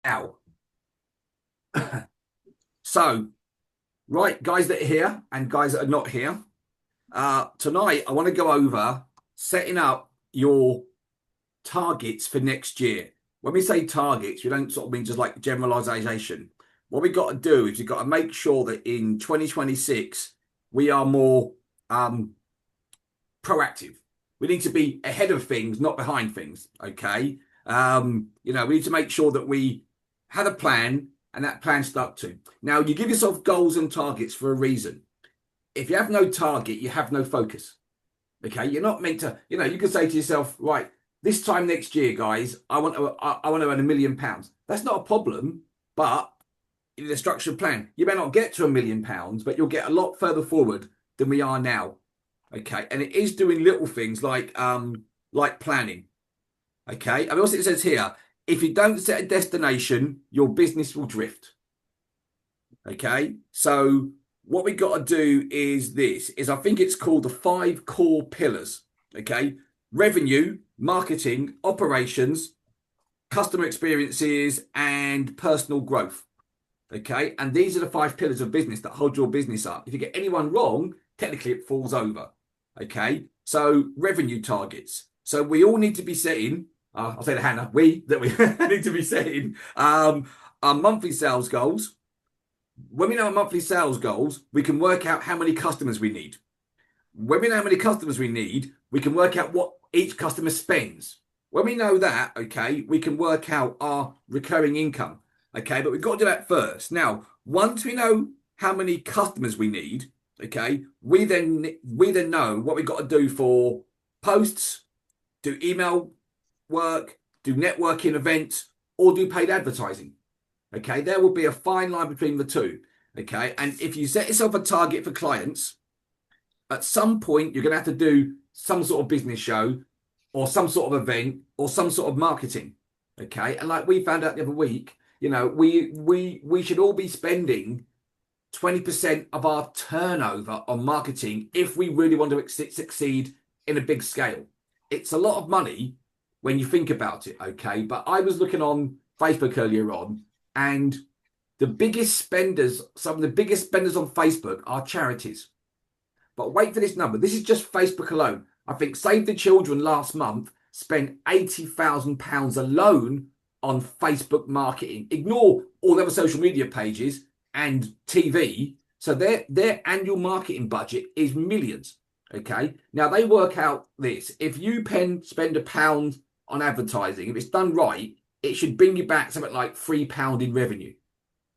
Now, so right, guys that are here and guys that are not here, tonight I want to go over setting up your targets for next year. When we say targets, we don't sort of mean just like generalization. What we've got to do is we've got to make sure that in 2026 we are more proactive. We need to be ahead of things, not behind things. Okay. We need to make sure that we had a plan and that plan stuck to. Now, you give yourself goals and targets for a reason. If you have no target, you have no focus. Okay. You're not meant to, you can say to yourself, right, this time next year, guys, I want to earn £1 million. That's not a problem, but in the structured plan, you may not get to £1 million, but you'll get a lot further forward than we are now. Okay, and it is doing little things like planning. Okay, I mean, also it says here, if you don't set a destination, your business will drift. Okay, so what we got to do is this: is I think it's called the 5 core pillars. Okay, revenue, marketing, operations, customer experiences, and personal growth. Okay, and these are the 5 pillars of business that hold your business up. If you get any one wrong, technically it falls over. Okay, so revenue targets. So we all need to be setting. I'll say to Hannah, we need to be setting our monthly sales goals. When we know our monthly sales goals, we can work out how many customers we need. When we know how many customers we need, we can work out what each customer spends. When we know that, okay, we can work out our recurring income. Okay, but we've got to do that first. Now, once we know how many customers we need, okay, we then know what we've got to do for posts, do email work, do networking events, or do paid advertising. Okay, there will be a fine line between the two. Okay, and if you set yourself a target for clients, at some point you're going to have to do some sort of business show or some sort of event or some sort of marketing. Okay, and like we found out the other week, we should all be spending 20% of our turnover on marketing if we really want to succeed in a big scale. It's a lot of money when you think about it, okay? But I was looking on Facebook earlier on, and some of the biggest spenders on Facebook are charities. But wait for this number. This is just Facebook alone. I think Save the Children last month spent £80,000 alone on Facebook marketing. Ignore all the other social media pages and TV. So their annual marketing budget is millions. Okay. Now they work out this. If you spend £1 on advertising, if it's done right, it should bring you back something like £3 in revenue.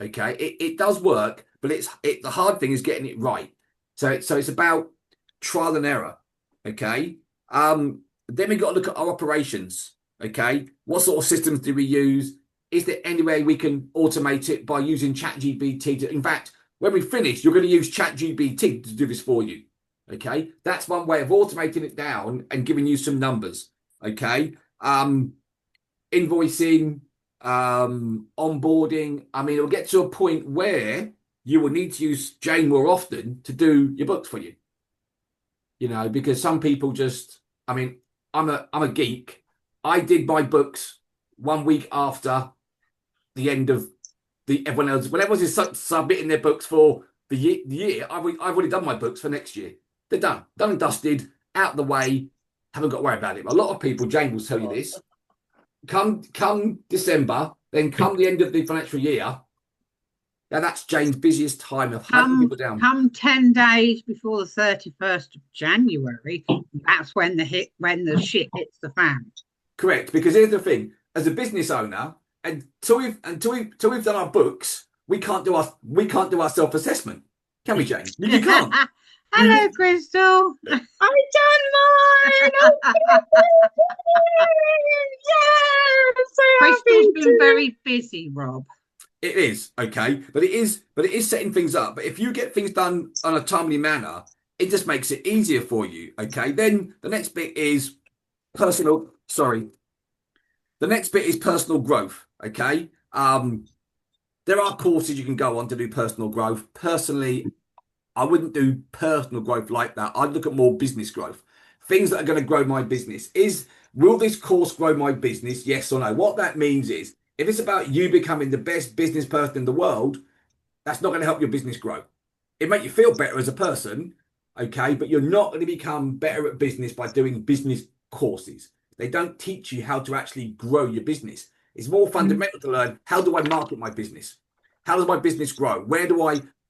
Okay. It does work, but the hard thing is getting it right. So it's about trial and error. Okay. Then we got to look at our operations. Okay. What sort of systems do we use? Is there any way we can automate it by using ChatGPT? In fact, when we finish, you're going to use ChatGPT to do this for you. Okay. That's one way of automating it down and giving you some numbers. Okay. Invoicing, onboarding. I mean, it'll get to a point where you will need to use Jane more often to do your books for you. Because some people just, I mean, I'm a geek. I did my books 1 week after the end of everyone else. When everyone is submitting their books for the year, I've already done my books for next year. They're done and dusted, out the way. Haven't got to worry about it. A lot of people, Jane will tell you this. Come December, then come the end of the financial year. Now that's Jane's busiest time of hunting people down. Come 10 days before the 31st of January, that's when the shit hits the fan. Correct, because here's the thing: as a business owner, until we've done our books, we can't do our self-assessment, can we, Jane? You can't. Hello, Crystal. I've done mine. Yeah, so Crystal's been very busy, Rob. It is, okay, but it is setting things up. But if you get things done on a timely manner, it just makes it easier for you. Okay. Then the next bit is personal. Sorry. The next bit is personal growth. Okay. There are courses you can go on to do personal growth. Personally, I wouldn't do personal growth like that. I'd look at more business growth. Things that are going to grow my business. Will this course grow my business? Yes or no? What that means is If it's about you becoming the best business person in the world, that's not going to help your business grow. It make you feel better as a person, okay, but you're not going to become better at business by doing business courses. They don't teach you how to actually grow your business. It's more fundamental to learn, how do I market my business? How does my business grow?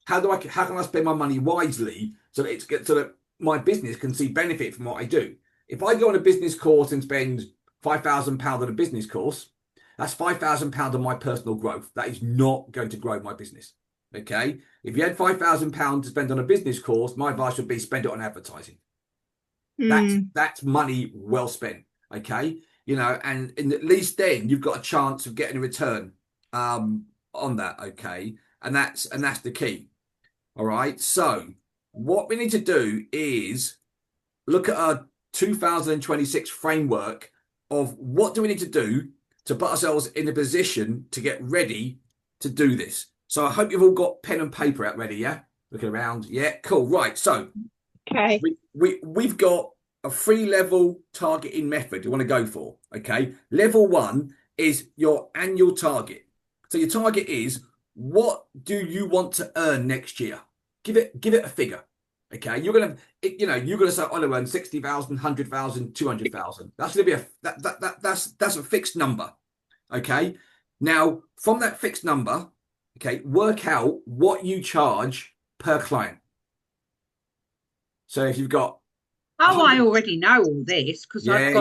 How can I spend my money wisely so that my business can see benefit from what I do? If I go on a business course and spend £5,000 on a business course, that's £5,000 on my personal growth. That is not going to grow my business. Okay. If you had £5,000 to spend on a business course, my advice would be spend it on advertising. That's money well spent. Okay. And at least then you've got a chance of getting a return on that. Okay. And that's the key. All right. So what we need to do is look at our 2026 framework of what do we need to do to put ourselves in a position to get ready to do this. So I hope you've all got pen and paper out ready, yeah? Looking around. Yeah, cool. Right. So Okay. we've got a 3-level targeting method you want to go for. Okay. Level 1 is your annual target. So your target is, what do you want to earn next year? Give it a figure. Okay. You're gonna say, I want to earn 60,000, 100,000, 200,000. That's gonna be that's a fixed number. Okay. Now, from that fixed number, okay, work out what you charge per client. So if you've got I already know all this because Yeah,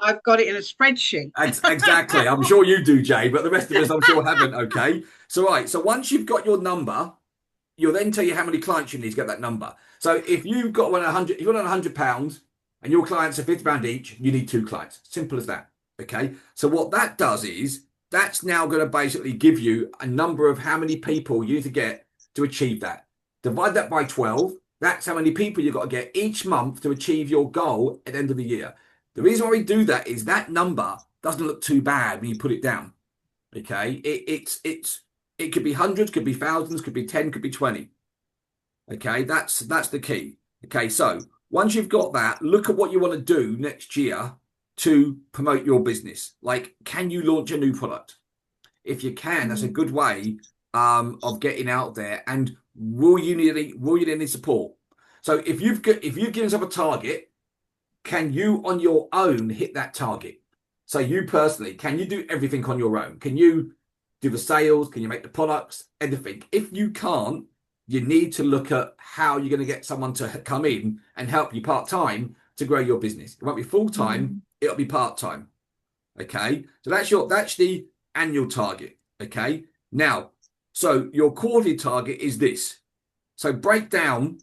I've got it in a spreadsheet. exactly. I'm sure you do, Jay, but the rest of us, I'm sure, haven't. Okay. So, right. So once you've got your number, you'll then tell you how many clients you need to get that number. So if you've got if you're on £100 and your clients are £50 each, you need 2 clients. Simple as that. Okay. So what that does is that's now going to basically give you a number of how many people you need to get to achieve that. Divide that by 12. That's how many people you've got to get each month to achieve your goal at the end of the year. The reason why we do that is that number doesn't look too bad when you put it down. Okay. It could be hundreds, could be thousands, could be 10, could be 20. Okay. That's the key. Okay. So once you've got that, look at what you want to do next year to promote your business. Like, can you launch a new product? If you can, that's a good way of getting out there. And will you need any support? So if you've given yourself a target, can you on your own hit that target? So you personally, can you do everything on your own? Can you do the sales? Can you make the products? Everything. If you can't, you need to look at how you're going to get someone to come in and help you part-time to grow your business. It won't be full-time, it'll be part-time. Okay. So that's the annual target. Okay. Now, so your quarterly target is this. So break down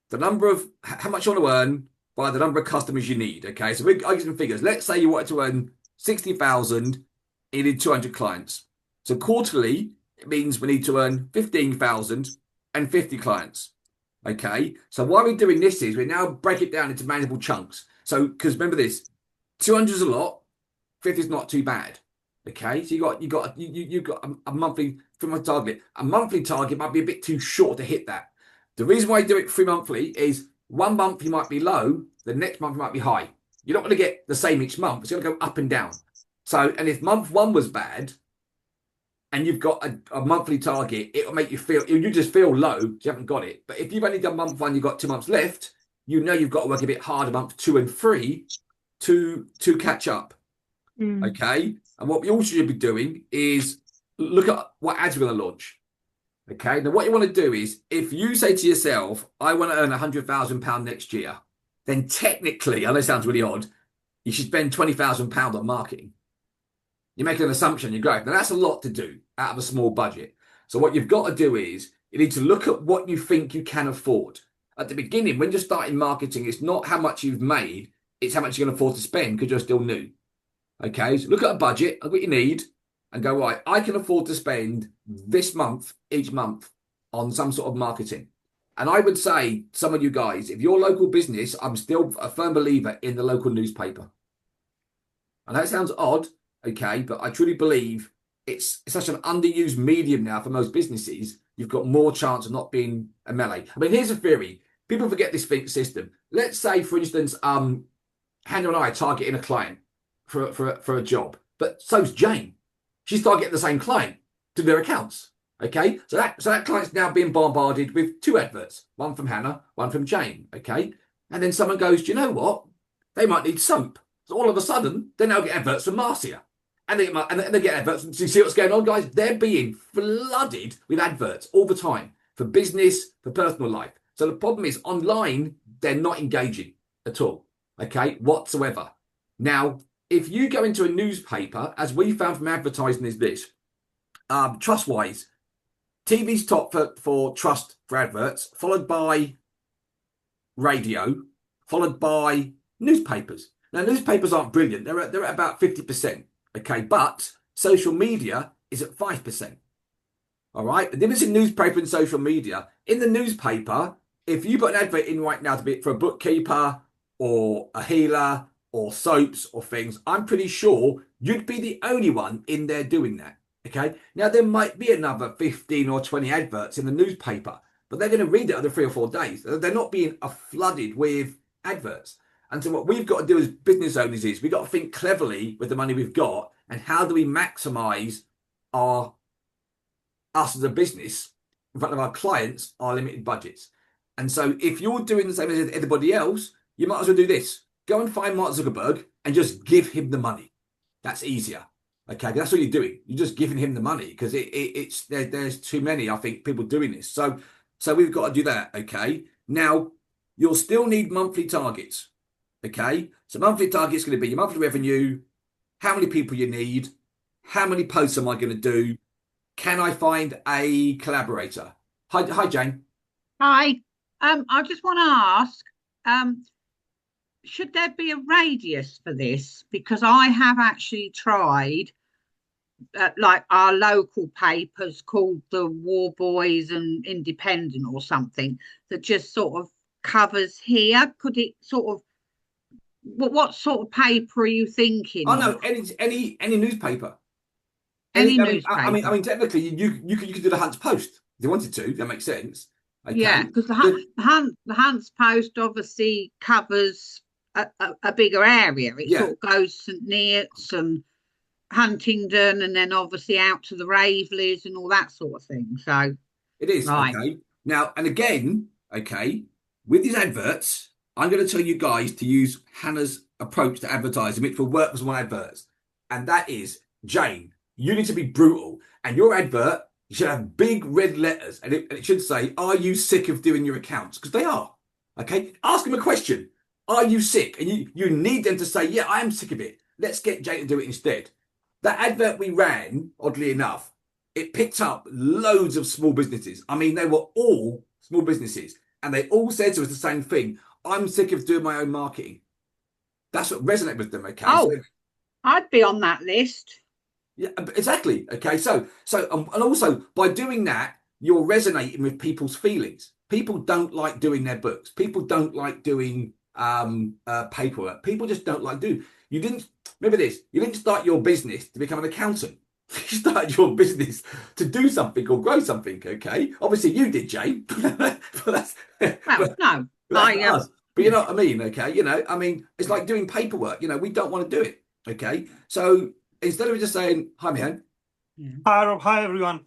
the number of how much you want to earn by the number of customers you need. Okay. So I give some figures. Let's say you wanted to earn 60,000, you need 200 clients. So quarterly, it means we need to earn 15,000 and 50 clients. Okay. So why we're doing this is we now break it down into manageable chunks. So, because remember this, 200 is a lot, 50 is not too bad. Okay, so you got a monthly from a target. A monthly target might be a bit too short to hit that. The reason why I do it 3 monthly is 1 month you might be low, the next month you might be high. You're not going to get the same each month. It's going to go up and down. So, and if month 1 was bad, and you've got a monthly target, it'll make you just feel low. You haven't got it. But if you've only done month 1, you've got 2 months left. You know you've got to work a bit harder month 2 and 3 to catch up. Okay. And what we also should be doing is look at what ads we're going to launch. Okay. Now, what you want to do is if you say to yourself, I want to earn £100,000 next year, then technically, I know it sounds really odd, you should spend £20,000 on marketing. You're making an assumption, you're growing. Now, that's a lot to do out of a small budget. So what you've got to do is you need to look at what you think you can afford. At the beginning, when you're starting marketing, it's not how much you've made, it's how much you can afford to spend because you're still new. Okay, so look at a budget, look what you need, and go, right, I can afford to spend this month, each month, on some sort of marketing. And I would say, some of you guys, if you're local business, I'm still a firm believer in the local newspaper. And that sounds odd, okay, but I truly believe it's such an underused medium now for most businesses. You've got more chance of not being a melee. I mean, here's a theory. People forget this system. Let's say, for instance, Hannah and I are targeting a client for a job, but so's Jane. she started getting the same client to their accounts. Okay, so that client's now being bombarded with 2 adverts, one from Hannah, one from Jane. Okay, and then someone goes, do you know what? They might need soap. So all of a sudden, they now get adverts from Marcia. And they get adverts. So you see what's going on, guys? They're being flooded with adverts all the time for business, for personal life. So the problem is online, they're not engaging at all, okay, whatsoever. Now, if you go into a newspaper, as we found from advertising is this, trust-wise, TV's top for trust for adverts, followed by radio, followed by newspapers. Now, newspapers aren't brilliant. They're at about 50%. Okay, but social media is at 5%. All right. The difference in newspaper and social media. In the newspaper, if you put an advert in right now to be for a bookkeeper or a healer or soaps or things, I'm pretty sure you'd be the only one in there doing that. Okay. Now there might be another 15 or 20 adverts in the newspaper, but they're going to read it over 3 or 4 days. They're not being flooded with adverts. And so what we've got to do as business owners is we've got to think cleverly with the money we've got and how do we maximize us as a business in front of our clients, our limited budgets. And so if you're doing the same as everybody else, you might as well do this. Go and find Mark Zuckerberg and just give him the money. That's easier. Okay, that's what you're doing. You're just giving him the money because there's too many, I think, people doing this. So we've got to do that. Okay. Now, you'll still need monthly targets. Okay, so monthly target is going to be your monthly revenue, how many people you need, how many posts am I going to do, can I find a collaborator? Hi, Jane. Hi. I just want to ask, should there be a radius for this? Because I have actually tried, like our local papers called the War Boys and Independent or something, that just sort of covers here. Could it sort of, what sort of paper are you thinking? Oh no, any newspaper. Any newspaper. I mean, technically, you could do the Hunt's Post if you wanted to. That makes sense. Okay. Yeah, because the Hunt's Post obviously covers a bigger area. It sort of goes St Neots and Huntingdon, and then obviously out to the Raveleys and all that sort of thing. So it is right. Okay. Now, and again, okay, with these adverts, I'm going to tell you guys to use Hannah's approach to advertising, which will work for some adverts. And that is, Jane, you need to be brutal. And your advert, you should have big red letters. And it should say, are you sick of doing your accounts? Because they are. Okay. Ask them a question. Are you sick? And you need them to say, yeah, I am sick of it. Let's get Jane to do it instead. That advert we ran, oddly enough, it picked up loads of small businesses. I mean, they were all small businesses. And they all said to us the same thing. I'm sick of doing my own marketing. That's what resonated with them. Okay. Oh, so, I'd be on that list. Yeah, exactly. Okay. So, and also by doing that, you're resonating with people's feelings. People don't like doing their books. People don't like doing paperwork. People just don't like doing. You didn't remember this. You didn't start your business to become an accountant. You started your business to do something or grow something. Okay. Obviously, you did, Jane. But no. But you know what I mean, okay? You know, I mean, it's like doing paperwork. You know, we don't want to do it, okay? So instead of just saying, hi, man. Hi, Rob. Hi, everyone.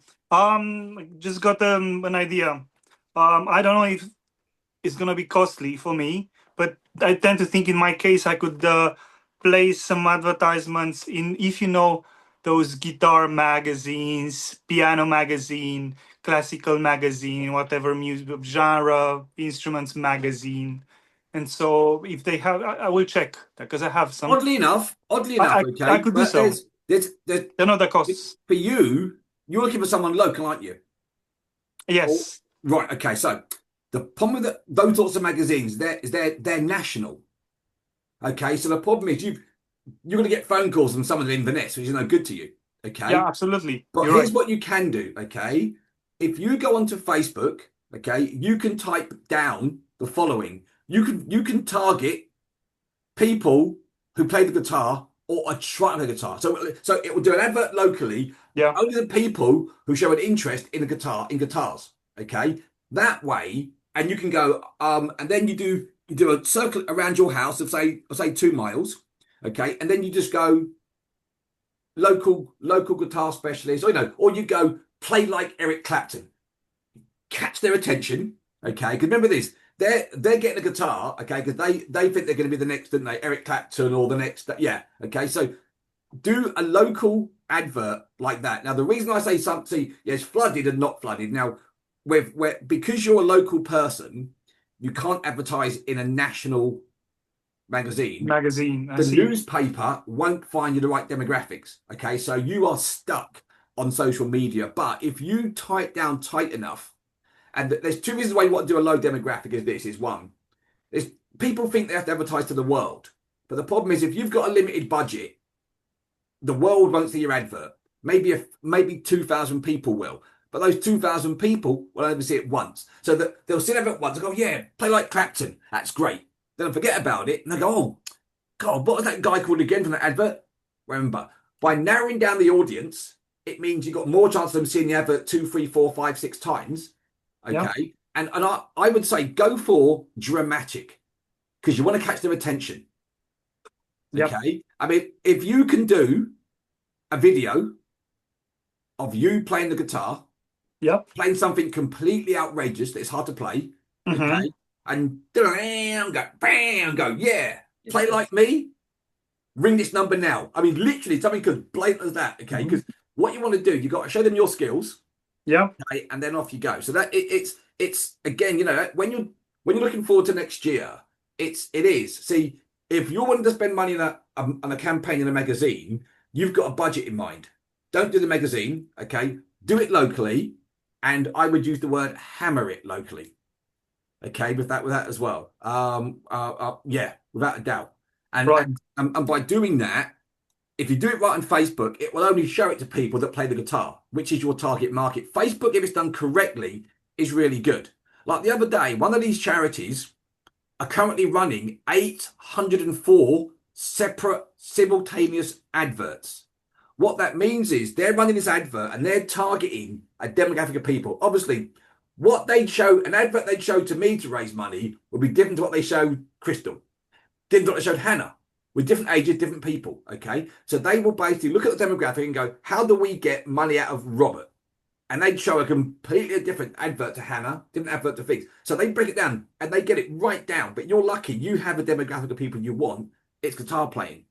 Just got an idea. I don't know if it's going to be costly for me, but I tend to think in my case, I could place some advertisements in, if you know, those guitar magazines, piano magazine, classical magazine, whatever music genre, instruments magazine. And so if they have, I will check because I have some. Oddly enough, okay. I could do so. There's know the costs. For you, you're looking for someone local, aren't you? Yes. Right. Okay. So the problem with those sorts of magazines, they're national. Okay. So the problem is you're going to get phone calls from someone in Inverness, which is no good to you. Okay. Yeah, absolutely. But here's what you can do. Okay. If you go onto Facebook, okay, you can type down the following. You can target people who play the guitar or are trying to play the guitar. So it will do an advert locally. Yeah. Only the people who show an interest in guitars. Okay. That way, and you can go and then you do a circle around your house of say 2 miles. Okay, and then you just go local guitar specialist, or or you go play like Eric Clapton, catch their attention. Okay, because remember this, they're getting a guitar, okay, because they think they're going to be the next, don't they, Eric Clapton or the next, yeah, okay. So do a local advert like that. Now, the reason I say something, yes, flooded and not flooded. Now, because you're a local person, you can't advertise in a national magazine. The newspaper won't find you the right demographics. Okay, so you are stuck on social media. But if you tie it down tight enough, and there's two reasons why you want to do a low demographic is this, is one, is people think they have to advertise to the world. But the problem is if you've got a limited budget, the world won't see your advert. Maybe 2,000 people will. But those 2,000 people will only see it once. So that they'll see it once and go, yeah, play like Clapton. That's great. Then they'll forget about it. And they go, oh, God, what was that guy called again from that advert? Remember, by narrowing down the audience, it means you've got more chance of them seeing the advert 2, 3, 4, 5, 6 times. Okay. Yep. And I would say go for dramatic because you want to catch their attention. Yep. Okay. I mean, if you can do a video of you playing the guitar, yep, playing something completely outrageous that it's hard to play, okay, and go, yeah, play like me, ring this number now. I mean, literally something as blatant as that, okay? Because what you want to do, you got to show them your skills, yeah, okay, and then off you go. So that it's again, when you're looking forward to next year, it is. See, if you're wanting to spend money on a campaign in a magazine, you've got a budget in mind. Don't do the magazine, okay? Do it locally, and I would use the word hammer it locally, okay? With that as well, yeah, without a doubt. And, right. and by doing that, if you do it right on Facebook, it will only show it to people that play the guitar, which is your target market. Facebook, if it's done correctly, is really good. Like the other day, one of these charities are currently running 804 separate simultaneous adverts. What that means is they're running this advert and they're targeting a demographic of people. Obviously, what they'd show, an advert they'd show to me to raise money would be different to what they showed Crystal, different to what they showed Hannah, with different ages, different people, okay? So they will basically look at the demographic and go, how do we get money out of Robert? And they'd show a completely different advert to Hannah, different advert to Fix. So they break it down and they get it right down. But you're lucky you have a demographic of people you want. It's guitar playing.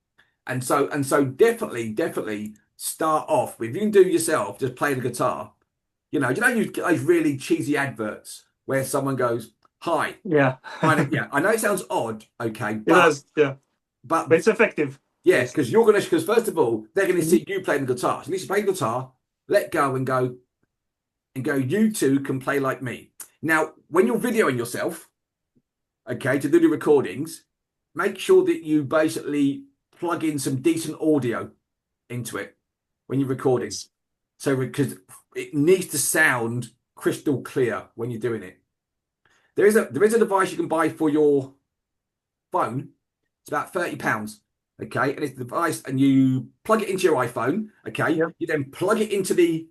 And so definitely start off with, if you can do yourself, just play the guitar. You get those really cheesy adverts where someone goes, hi. Yeah. Yeah. I know it sounds odd, okay. But, it does, yeah. But it's effective. Yes, because because first of all, they're going to see you playing the guitar. So at least play the guitar, let go and go, you two can play like me. Now, when you're videoing yourself, okay, to do the recordings, make sure that you basically plug in some decent audio into it when you're recording. So, because it needs to sound crystal clear when you're doing it. There is a device you can buy for your phone. It's about £30. Okay, and it's the device, and you plug it into your iPhone. Okay, yep. You then plug it into the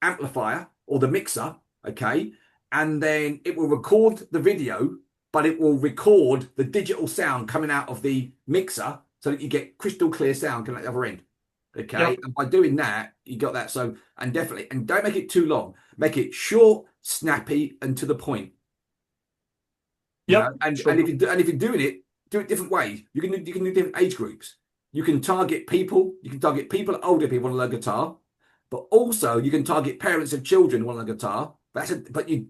amplifier or the mixer. Okay, and then it will record the video, but it will record the digital sound coming out of the mixer so that you get crystal clear sound coming out the other end. Okay, yep. And by doing that, you got that. So, and definitely, and don't make it too long. Make it short, snappy, and to the point. Yeah, and if you're doing it, do it different ways. You can do different age groups. You can target people. You can target older people on a guitar, but also you can target parents of children on a guitar. But you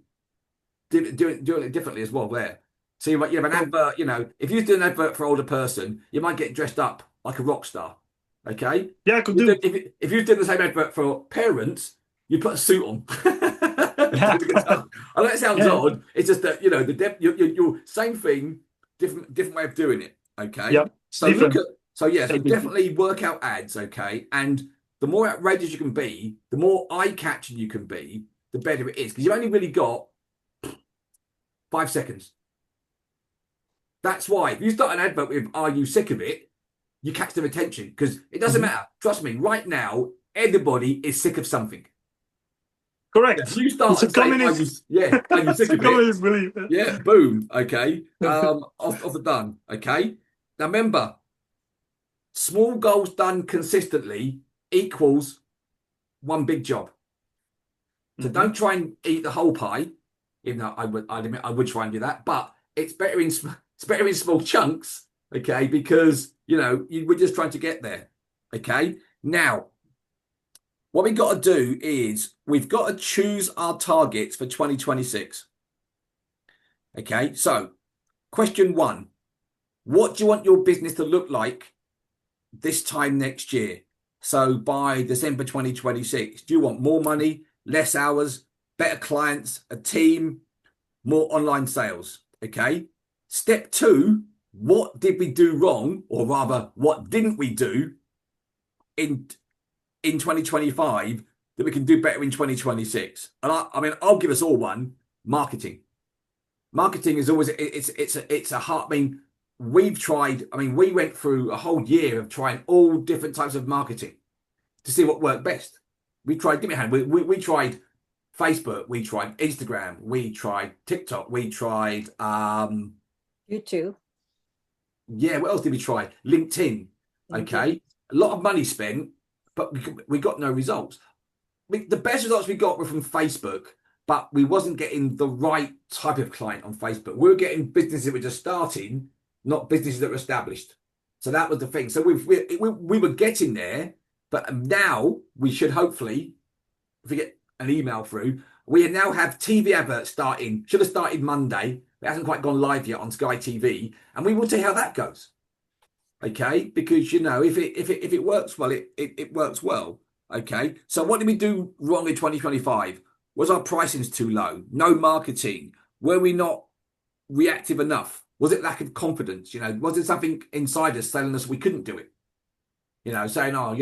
do it differently as well there. So you have an advert. If you do an advert for an older person, you might get dressed up like a rock star. Okay. Yeah, I could do. If you did the same advert for parents, you put a suit on. Yeah. I know it sounds odd. It's just that your same thing. Different way of doing it. Okay. Yep. So so definitely work out ads. Okay. And the more outrageous you can be, the more eye-catching you can be, the better it is. Because you've only really got 5 seconds. That's why if you start an advert with "Are you sick of it?" you catch their attention because it doesn't matter. Trust me. Right now, everybody is sick of something. Correct. If you start saying, are you sick of it? Belief. Yeah, boom. Okay. Off the done. Okay. Now remember, small goals done consistently equals one big job. So don't try and eat the whole pie, even though I'd admit I would try and do that. But it's better in small chunks, okay? Because we're just trying to get there, okay? Now, what we've got to do is we've got to choose our targets for 2026. Okay, so question 1: what do you want your business to look like this time next year? So by December 2026, do you want more money, less hours, better clients, a team, more online sales? Okay. Step 2: what did we do wrong, or rather, what didn't we do in 2025 that we can do better in 2026? And I'll give us all one: marketing. Marketing is always it's a hard. We've tried. We went through a whole year of trying all different types of marketing to see what worked best. We tried. Give me a hand. We tried Facebook. We tried Instagram. We tried TikTok. We tried YouTube. Yeah. What else did we try? LinkedIn. Okay. A lot of money spent, but we got no results. The best results we got were from Facebook, but we wasn't getting the right type of client on Facebook. We were getting businesses that were just starting, not businesses that were established. So that was the thing. So we were getting there, but now we should hopefully, if we get an email through, we now have TV adverts starting. Should have started Monday. It hasn't quite gone live yet on Sky TV, and we will see how that goes. Okay, because if it works well, it works well. Okay, so what did we do wrong in 2025? Was our pricings too low? No marketing? Were we not reactive enough? Was it lack of confidence? Was it something inside us telling us we couldn't do it? Saying, are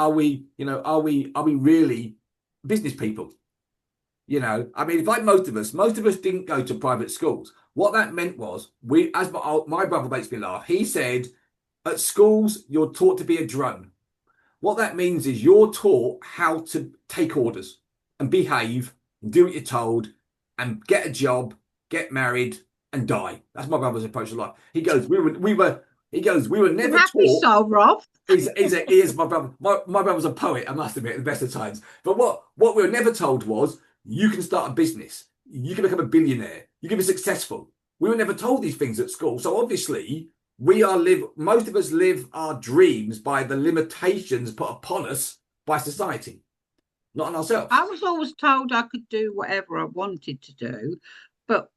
we really business people? If like most of us didn't go to private schools. What that meant was as my brother makes me laugh. He said, at schools, you're taught to be a drone. What that means is you're taught how to take orders and behave and do what you're told and get a job, get married and die. That's my brother's approach to life. He goes, we were never happy taught. soul, Rob. He is my brother. My brother's a poet, I must admit, at the best of times. But what we were never told was you can start a business, you can become a billionaire, you can be successful. We were never told these things at school. So obviously most of us live our dreams by the limitations put upon us by society, not on ourselves. I was always told I could do whatever I wanted to do, but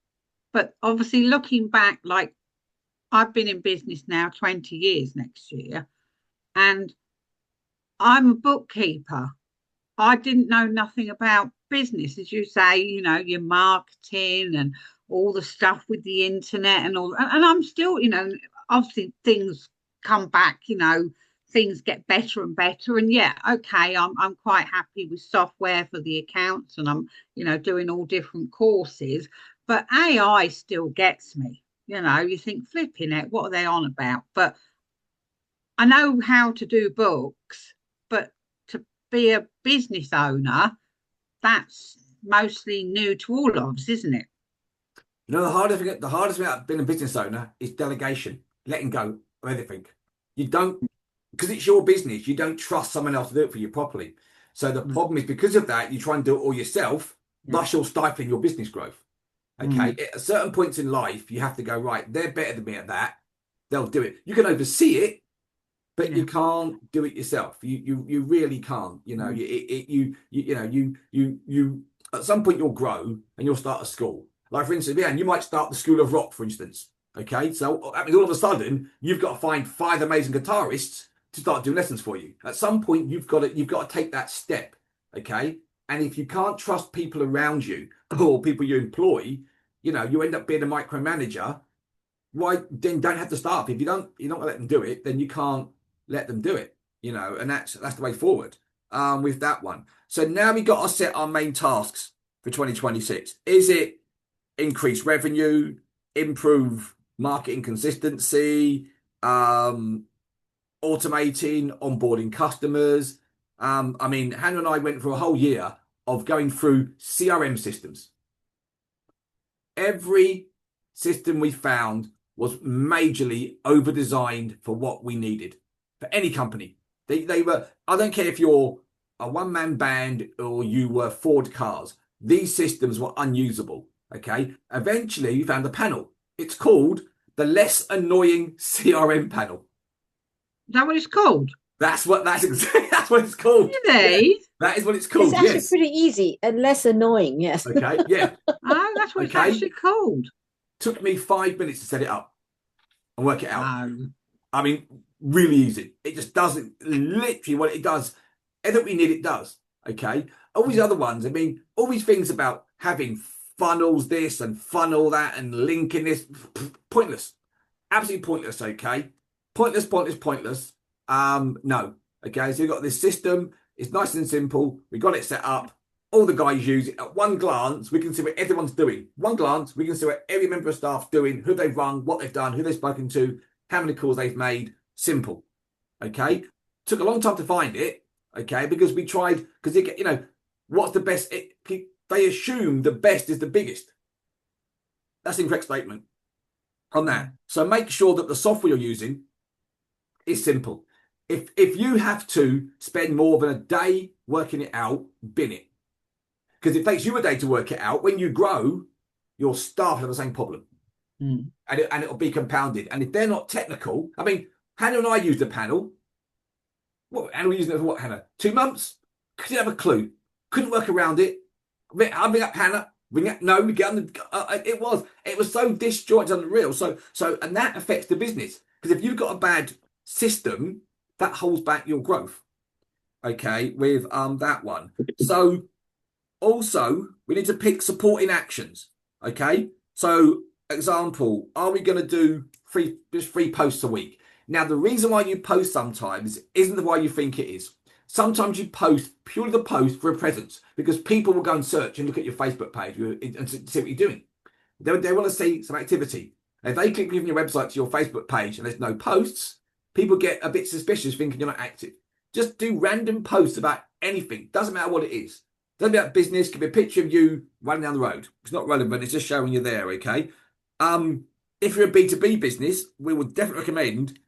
obviously looking back, like I've been in business now 20 years next year, and I'm a bookkeeper. I didn't know nothing about business, as you say, your marketing and all the stuff with the internet and all. And I'm still, obviously things come back, things get better and better. And yeah, okay, I'm quite happy with software for the accounts, and I'm, doing all different courses. But AI still gets me. You think, flipping it, what are they on about? But I know how to do books, but to be a business owner, that's mostly new to all of us, isn't it? The hardest thing about being a business owner is delegation, letting go of everything. You don't, because it's your business, you don't trust someone else to do it for you properly. So the problem is, because of that, you try and do it all yourself, thus you're stifling your business growth. Okay. At certain points in life, you have to go, right, they're better than me at that. They'll do it. You can oversee it, but you can't do it yourself. You really can't. You at some point you'll grow and you'll start a school. Like, for instance, you might start the School of Rock, for instance. Okay, so that means all of a sudden you've got to find 5 amazing guitarists to start doing lessons for you. At some point, you've got to take that step. Okay, and if you can't trust people around you or people you employ, you end up being a micromanager. Why then don't have to start? If you're not gonna let them do it, then you can't let them do it. And that's the way forward with that one. So now we got to set our main tasks for 2026. Is it increase revenue, improve marketing consistency, automating, onboarding customers? Hannah and I went through a whole year of going through CRM systems. Every system we found was majorly over-designed for what we needed, for any company. They were, I don't care if you're a one-man band or you were Ford cars, these systems were unusable. Okay. Eventually, we found a panel. It's called the less annoying CRM panel. Is that what it's called? That's what that's what it's called. Really? That is what it's It's called. actually Yes. pretty easy and less annoying. Yes. Okay. Yeah. Oh, that's what it's Okay. actually called. Took me 5 minutes to set it up and work it out. No. I mean, really easy. It just does it literally what it does. Everything we need, it does. Okay. All these other ones, I mean, all these things about having funnels this and funnel that and linking this, pointless. Absolutely pointless. Okay. Pointless, pointless, pointless. No. Okay. So you've got this system. It's nice and simple. We got it set up. All the guys use it. At one glance, we can see what everyone's doing. One glance, we can see what every member of staff doing, who they've run, what they've done, who they've spoken to, how many calls they've made. Simple. Okay. Took a long time to find it. Okay. Because we tried, because you know, what's the best? They assume the best is the biggest. That's the incorrect statement on that. So make sure that the software you're using is simple. If you have to spend more than a day working it out, bin it. Because it takes you a day to work it out. When you grow, your staff have the same problem. And it'll be compounded. And if they're not technical, I mean, Hannah and I used the panel. What, Hannah was using it for what, Hannah? 2 months? Couldn't have a clue. Couldn't work around it. I'll bring up Hannah. We get on the, it was so disjointed and unreal. So and that affects the business. Because if you've got a bad system, that holds back your growth. Okay, with that one. So also we need to pick supporting actions. Okay, so example, are we going to do just 3 posts a week? Now the reason why you post sometimes isn't the way you think it is. Sometimes you post purely the post for a presence, because people will go and search and look at your Facebook page and see what you're doing. They want to see some activity. If they click from your website to your Facebook page and there's no posts, people get a bit suspicious thinking you're not active. Just do random posts about anything. Doesn't matter what it is. Doesn't matter about business. Could be a picture of you running down the road. It's not relevant. It's just showing you there. Okay. If you're a B2B business, we would definitely recommend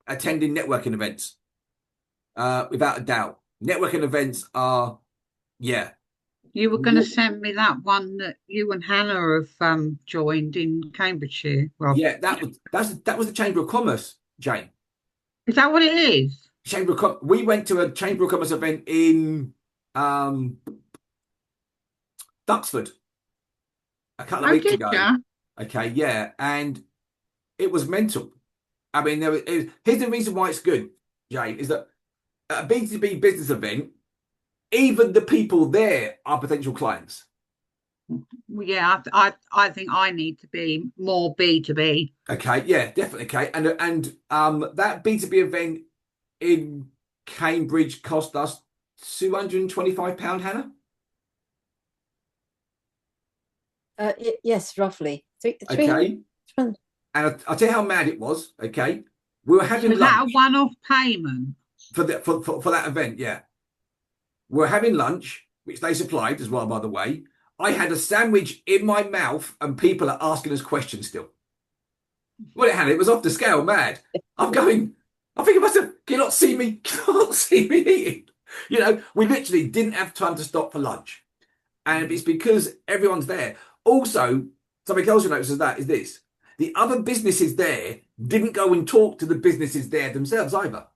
attending networking events. Without a doubt, networking events are, yeah. You were going to send me that one that you and Hannah have joined in Cambridgeshire, Rob. Yeah, that was the Chamber of Commerce, Jane. Is that what it is? We went to a Chamber of Commerce event in Duxford a couple of weeks ago. You? Okay, yeah, and it was mental. I mean, here's the reason why it's good, Jane, is that at a B2B business event, even the people there are potential clients. Yeah, I think I need to be more B2B. Okay, yeah, definitely. Okay, and that B2B event in Cambridge cost us £225, Hannah. Yes, roughly. Okay, and I'll tell you how mad it was. Okay, we were having lunch. That a one-off payment for that event? Yeah, we were having lunch, which they supplied as well, by the way. I had a sandwich in my mouth, and people are asking us questions still. Well, Hannah, it was off the scale, mad. I'm thinking to myself, can you not see me? Can you not see me eating? You know, we literally didn't have time to stop for lunch, and it's because everyone's there. Also, something else you notice is this: the other businesses there didn't go and talk to the businesses there themselves either.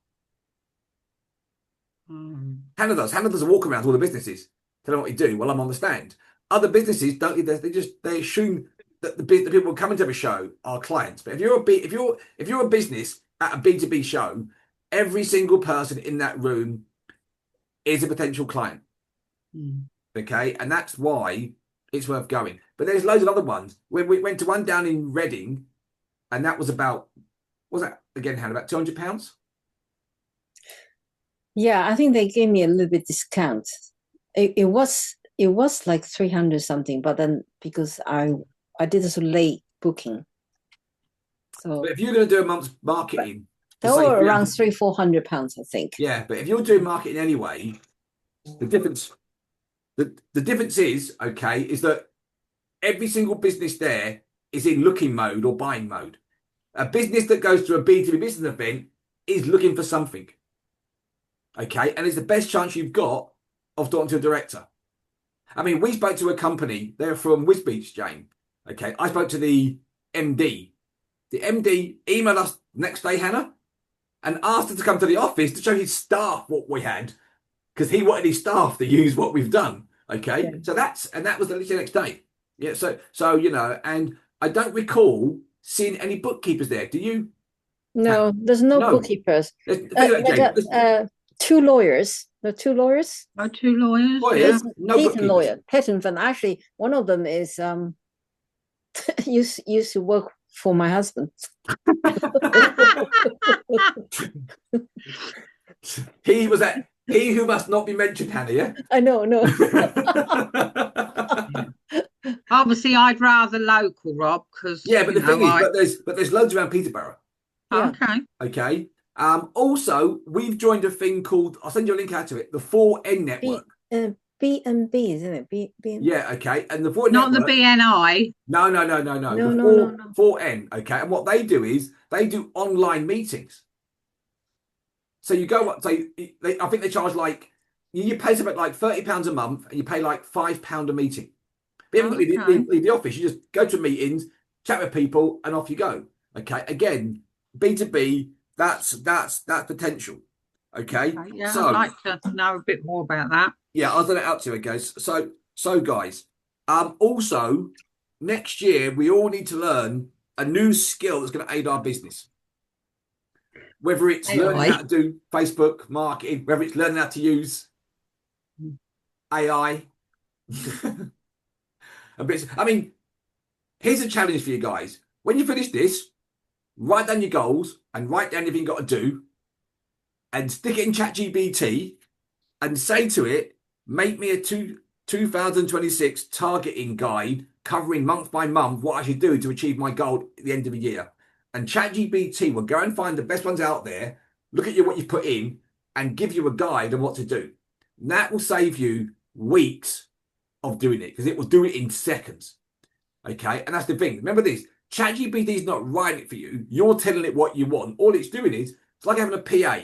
Hannah does a walk around to all the businesses, tell them what you do while I'm on the stand. Other businesses don't. They assume that the people coming to the show are clients. But if you're a business at a B2B show, every single person in that room is a potential client. Okay, and that's why it's worth going. But there's loads of other ones. We went to one down in Reading, and that was about, what was that again, Hannah, about £200? Yeah, I think they gave me a little bit discount. It was like 300 something, but then because I did a late booking. So but if you're going to do a month's marketing, they were around £300-400, I think. Yeah, but if you're doing marketing anyway, the difference is, okay, is that every single business there is in looking mode or buying mode. A business that goes to a B2B business event is looking for something. Okay. And it's the best chance you've got of talking to a director. I mean, we spoke to a company, they're from Wisbeach, Jane. Okay. I spoke to the MD. The MD emailed us next day, Hannah, and asked us to come to the office to show his staff what we had, because he wanted his staff to use what we've done. Okay. Yeah. So that was the next day. Yeah. So, and I don't recall seeing any bookkeepers there. Do you? No, there's no No. bookkeepers. Think about it, Jane. There's Two lawyers. The two lawyers. Oh, two lawyers. lawyers, Yeah. no Patent bookkeepers. lawyer, patent firm. Actually, one of them is used to work for my husband. He who must not be mentioned, Hannah, yeah? I know, no. Obviously, I'd rather local, Rob, because Yeah, but the thing is, but there's loads around Peterborough. Yeah. Okay. Okay. Also, we've joined a thing called, I'll send you a link out to it, the 4N network. B&B, isn't it? B. Yeah, okay. And the 4N Not network, the BNI. No. No, The no. 4N, okay. And what they do is they do online meetings. So you go up, I think they charge like, you pay something like £30 a month and you pay like £5 a meeting. But you haven't got to leave the office. You just go to meetings, chat with people, and off you go. Okay. Again, B2B, that's potential. Okay. Yeah, So, I'd like to know a bit more about that. yeah, I'll send it out to you, guys. So guys, also next year we all need to learn a new skill that's going to aid our business. Whether it's learning how to do Facebook marketing, whether it's learning how to use AI. I mean, here's a challenge for you guys. When you finish this, write down your goals and write down everything you've got to do and stick it in ChatGPT and say to it, make me a 2026 targeting guide covering month by month what I should do to achieve my goal at the end of the year. And ChatGPT will go and find the best ones out there, look at what you've put in, and give you a guide on what to do. And that will save you weeks of doing it, because it will do it in seconds. Okay, and that's the thing. Remember this: ChatGPT is not writing it for you. You're telling it what you want. All it's doing is, it's like having a PA.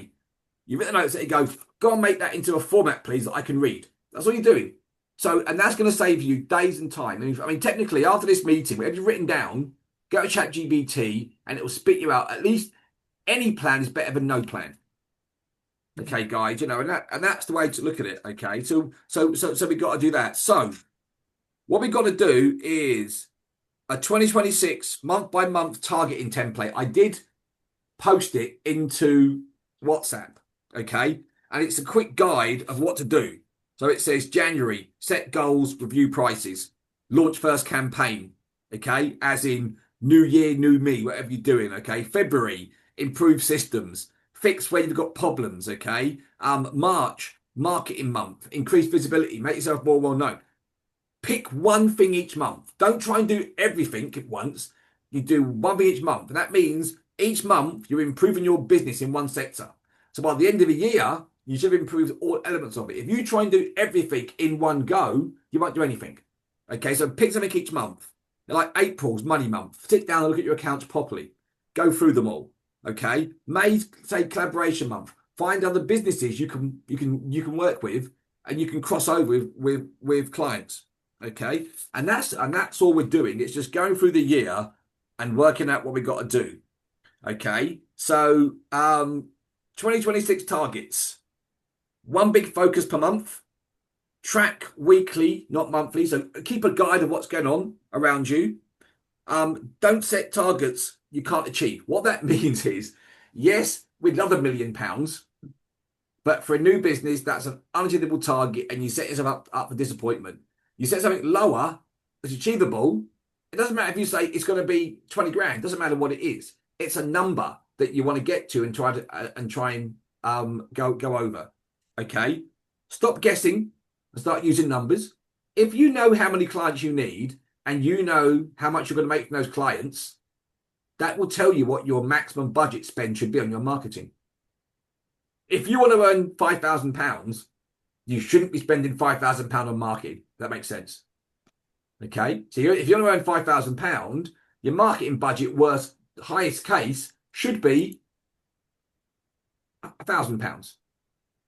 You write the notes that it goes, go and make that into a format, please, that I can read. That's all you're doing. So, and that's going to save you days and time. I mean, technically, after this meeting, whatever you've written down, go to ChatGPT and it will spit you out. At least any plan is better than no plan. Okay, guys, and that's the way to look at it. Okay, so we got to do that. So what we got to do is a 2026 month by month targeting template. I did post it into WhatsApp. Okay, and it's a quick guide of what to do. So it says January, set goals, review prices, launch first campaign. Okay, as in new year, new me, whatever you're doing. Okay, February, improve systems, fix where you've got problems. Okay, March, marketing month, increase visibility, make yourself more well known. Pick one thing each month. Don't try and do everything at once. You do one thing each month, and that means each month you're improving your business in one sector. So by the end of the year, you should have improved all elements of it. If you try and do everything in one go, you won't do anything. Okay, so pick something each month. Like April's money month. Sit down and look at your accounts properly. Go through them all. Okay. May's, say, collaboration month. Find other businesses you can work with, and you can cross over with clients. Okay, and that's all we're doing. It's just going through the year and working out what we've got to do. Okay, so 2026 targets. One big focus per month. Track weekly, not monthly. So keep a guide of what's going on around you. Don't set targets you can't achieve. What that means is, yes, we'd love £1 million, but for a new business, that's an unachievable target, and you set yourself up for disappointment. You set something lower that's achievable. It doesn't matter if you say it's going to be 20 grand. It doesn't matter what it is. It's a number that you want to get to and try and go over. Okay. Stop guessing and start using numbers. If you know how many clients you need and you know how much you're going to make from those clients, that will tell you what your maximum budget spend should be on your marketing. If you want to earn £5,000, you shouldn't be spending £5,000 on marketing. That makes sense. Okay. So if you want to earn £5,000, your marketing budget, worst highest case, should be £1,000.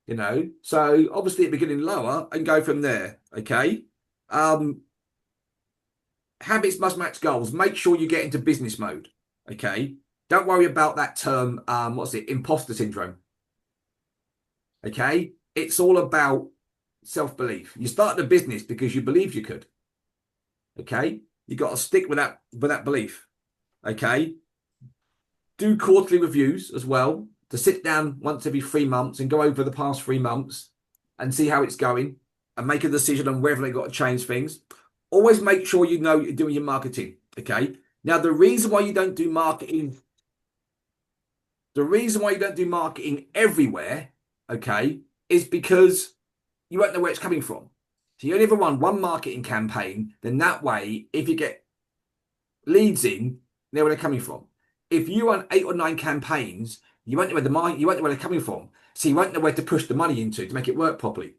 you know. So obviously, at the beginning lower and go from there. Okay. Habits must match goals. Make sure you get into business mode. Okay. Don't worry about that term. What's it? Imposter syndrome. Okay. It's all about self-belief. You started a business because you believed you could. Okay. You got to stick with that belief. Okay. Do quarterly reviews as well, to sit down once every 3 months and go over the past 3 months and see how it's going and make a decision on whether they got to change things. Always make sure you know you're doing your marketing. Okay. Now, the reason why you don't do marketing everywhere, okay, is because you won't know where it's coming from. So you only ever run one marketing campaign, then that way, if you get leads in, know where they're coming from. If you run 8 or 9 campaigns, you won't know where they're coming from. So you won't know where to push the money into to make it work properly.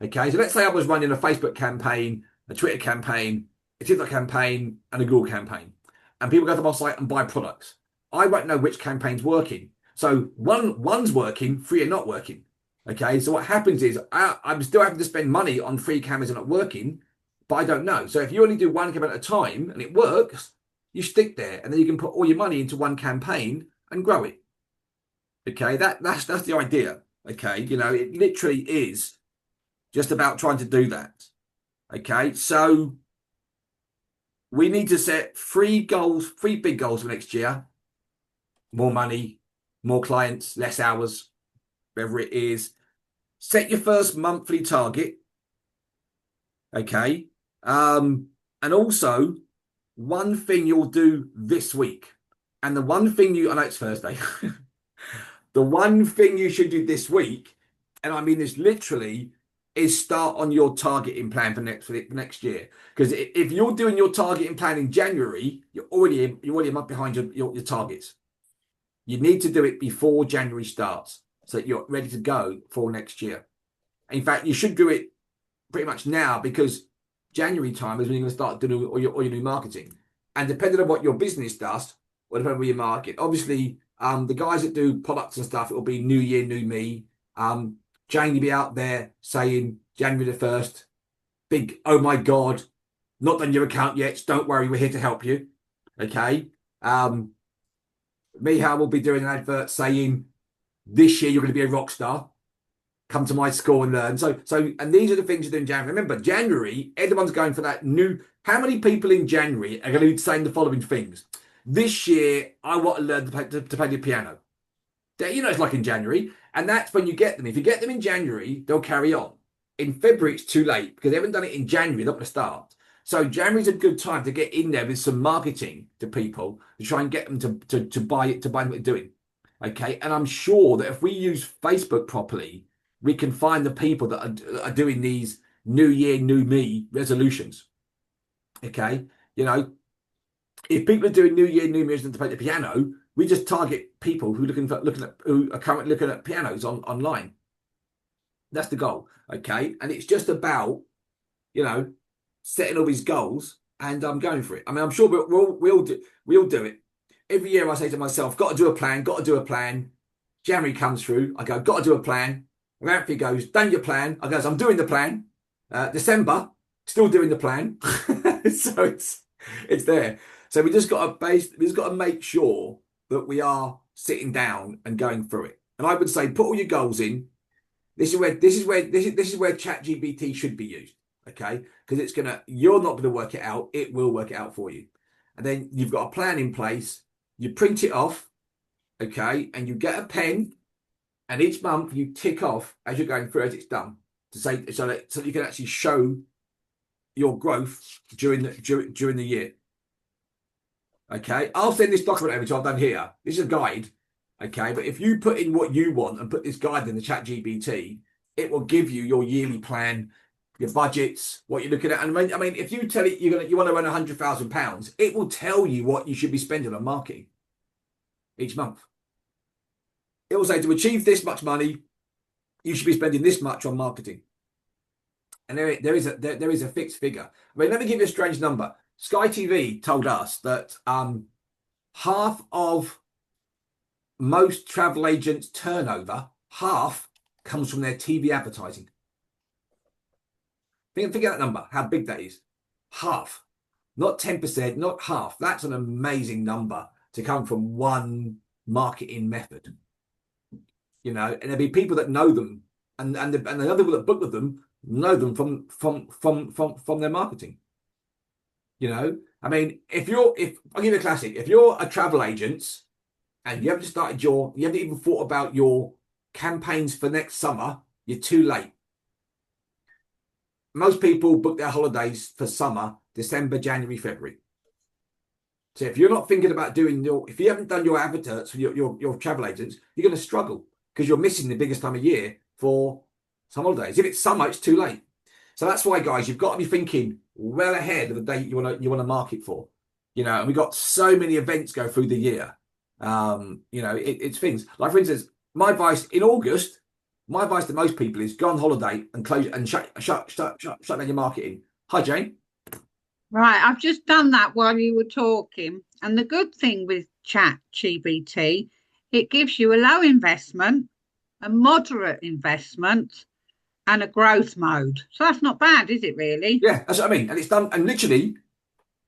Okay, so let's say I was running a Facebook campaign, a Twitter campaign, a TikTok campaign, and a Google campaign, and people go to my site and buy products. I won't know which campaign's working. So one's working, 3 are not working. Okay, so what happens is I'm still having to spend money on 3 cameras that are not working, but I don't know. So if you only do one campaign at a time and it works, you stick there, and then you can put all your money into one campaign and grow it. Okay, that's the idea. Okay, you know, it literally is just about trying to do that. Okay, so we need to set 3 goals, 3 big goals for next year. More money, more clients, less hours, whatever it is. Set your first monthly target. Okay. And also, one thing you'll do this week. And the one thing I know it's Thursday. The one thing you should do this week, and I mean this literally, is start on your targeting plan for next year. Because if you're doing your targeting plan in January, you're already a month behind your targets. You need to do it before January starts so that you're ready to go for next year. In fact, you should do it pretty much now, because January time is when you're going to start doing all your new marketing. And depending on what your business does, or depending on your market, obviously, the guys that do products and stuff, it will be new year, new me. Jane will be out there saying January the 1st, big, oh my God, not done your account yet. Don't worry, we're here to help you. Okay. Mihal will be doing an advert saying, this year you're going to be a rock star. Come to my school and learn. So, and these are the things you do in January. Remember, January, everyone's going for that new. How many people in January are going to be saying the following things? This year, I want to learn to play the piano. You know, it's like in January, and that's when you get them. If you get them in January, they'll carry on. In February, it's too late because they haven't done it in January. They're not going to start. So January's a good time to get in there with some marketing to people to try and get them to buy what they're doing. Okay, and I'm sure that if we use Facebook properly, we can find the people that are doing these new year, new me resolutions. Okay, you know, if people are doing new year, new me resolutions to play the piano, we just target people who who are currently looking at pianos online. That's the goal. Okay, and it's just about, you know, setting all these goals and I'm going for it. I mean, I'm sure we'll do it. Every year I say to myself, got to do a plan. January comes through, I go, got to do a plan. Ramsey goes, done your plan. I goes, I'm doing the plan. December, still doing the plan. So it's there. So we just got to make sure that we are sitting down and going through it. And I would say, put all your goals in. This is where ChatGPT should be used. Okay, because you're not gonna work it out. It will work it out for you. And then you've got a plan in place. You print it off. Okay, and you get a pen. And each month you tick off as you're going through as it's done, to say so that you can actually show your growth during the year. Okay, I'll send this document over to you. I've done here. This is a guide. Okay, but if you put in what you want and put this guide in the ChatGPT, it will give you your yearly plan, your budgets, what you're looking at. And I mean, if you tell it you want to earn £100,000, it will tell you what you should be spending on marketing each month. It will say, to achieve this much money, you should be spending this much on marketing. And there is a fixed figure. I mean, let me give you a strange number. Sky TV told us that half of most travel agents' turnover, half comes from their TV advertising. Think of that number, how big that is. Half, not 10%, not half. That's an amazing number to come from one marketing method. You know, and there'll be people that know them, and the other people that book with them know them from their marketing. You know, I mean, if I'll give you a classic, if you're a travel agent and you haven't even thought about your campaigns for next summer, you're too late. Most people book their holidays for summer, December, January, February. So if you're not thinking about if you haven't done your adverts for your travel agents, you're going to struggle because you're missing the biggest time of year for some holidays. If it's summer, it's too late. So that's why, guys, you've got to be thinking well ahead of the date you want to market for. You know, and we've got so many events go through the year. You know, it's things like, for instance, my advice in August. My advice to most people is go on holiday and close and shut down your marketing. Hi, Jane. Right, I've just done that while you were talking. And the good thing with ChatGPT, it gives you a low investment, a moderate investment, and a growth mode. So that's not bad, is it really? Yeah, that's what I mean. And it's done, and literally,